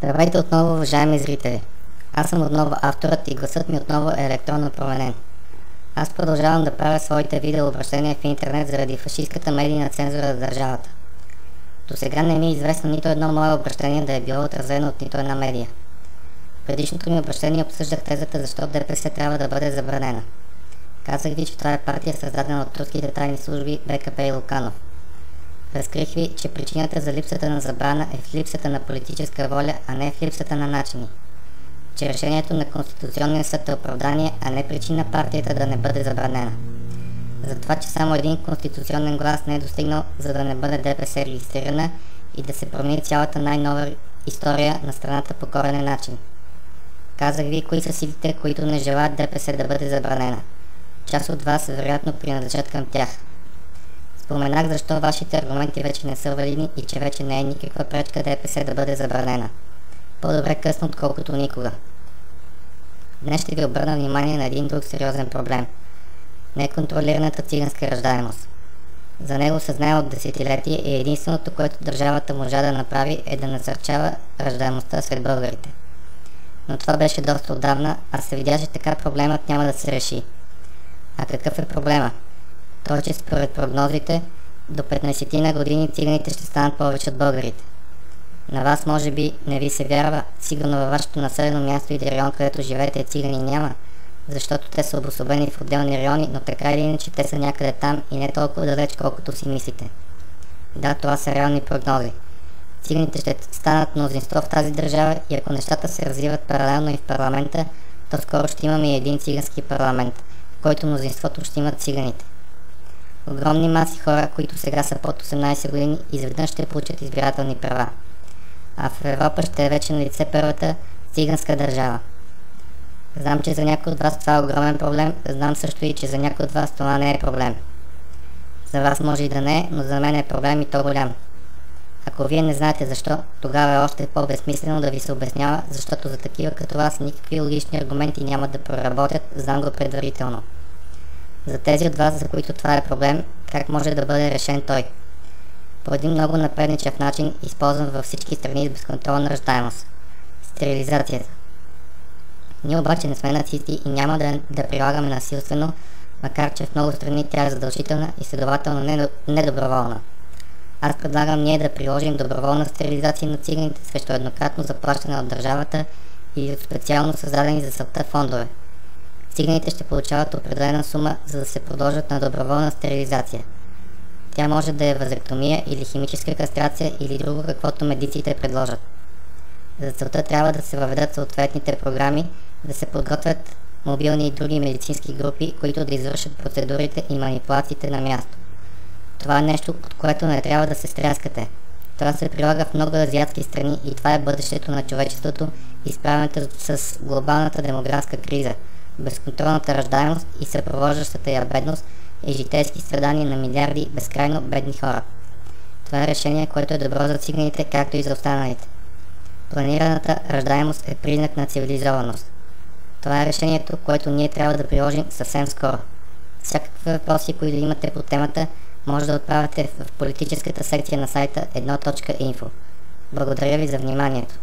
Здравейте отново, уважаеми зрители! Аз съм отново авторът и гласът ми отново е електронно променен. Аз продължавам да правя своите видеообращения в интернет заради фашистката медийна цензура на държавата. До сега не ми е известно нито едно мое обращение да е било отразено от нито една медия. В предишното ми обращение обсъждах тезата защо ДПС трябва да бъде забранена. Казах ви, че това е партия, създадена от турските тайни служби БКП и Луканов. Разкрих ви, че причината за липсата на забрана е в липсата на политическа воля, а не в липсата на начини. Че решението на Конституционния съд е оправдание, а не причина партията да не бъде забранена. За това, че само един конституционен глас не е достигнал, за да не бъде ДПС регистрирана и да се промени цялата най-нова история на страната по коренен начин. Казах ви, кои са силите, които не желаят ДПС да бъде забранена. Част от вас вероятно принадлежат към тях. Споменах защо вашите аргументи вече не са валидни и че вече не е никаква пречка ДПС да бъде забранена. По-добре късно, отколкото никога. Днес ще ви обърна внимание на един друг сериозен проблем – неконтролираната циганска раждаемост. За него се знае от десетилетие и единственото, което държавата можа да направи, е да насърчава раждаемостта сред българите. Но това беше доста отдавна, а се видя, че така проблемът няма да се реши. А какъв е проблема? Той, че според прогнозите, до 15 години циганите ще станат повече от българите. На вас може би не ви се вярва, сигурно във вашето населено място или район, където живеете, цигани няма, защото те са обособени в отделни райони, но така или иначе те са някъде там и не толкова далеч, колкото си мислите. Да, това са реални прогнози. Циганите ще станат мнозинство в тази държава и ако нещата се развиват паралелно и в парламента, то скоро ще имаме и един цигански парламент, в който мнозинството ще имат циганите. Огромни маси хора, които сега са под 18 години, изведнъж ще получат избирателни права. А в Европа ще е вече на лице първата циганска държава. Знам, че за някой от вас това е огромен проблем, знам също и, че за някой от вас това не е проблем. За вас може и да не е, но за мен е проблем и то голям. Ако вие не знаете защо, тогава е още по-безсмислено да ви се обяснява, защото за такива като вас никакви логични аргументи няма да проработят, знам го предварително. За тези от вас, за които това е проблем, как може да бъде решен той? По един много напредничав начин, използван във всички страни с безконтролна раждаемост – стерилизацията. Ние обаче не сме нацисти и няма да прилагаме насилствено, макар че в много страни тя е задължителна и следователно недоброволна. Аз предлагам ние да приложим доброволна стерилизация на циганите срещу еднократно заплащане от държавата или от специално създадени за целта фондове. Циганите ще получават определена сума, за да се продължат на доброволна стерилизация. Тя може да е вазектомия или химическа кастрация или друго, каквото медиците предложат. За целта трябва да се въведат съответните програми, да се подготвят мобилни и други медицински групи, които да извършат процедурите и манипулациите на място. Това е нещо, от което не трябва да се стряскате. Това се прилага в много азиатски страни и това е бъдещето на човечеството, изправенето с глобалната демографска криза, безконтролната раждаемост и съпровождащата я бедност и житейски страдания на милиарди безкрайно бедни хора. Това е решение, което е добро за циганите, както и за останалите. Планираната раждаемост е признак на цивилизованост. Това е решението, което ние трябва да приложим съвсем скоро. Всякакви въпроси, които имате по темата, може да отправяте в политическата секция на сайта 1.info. Благодаря ви за вниманието.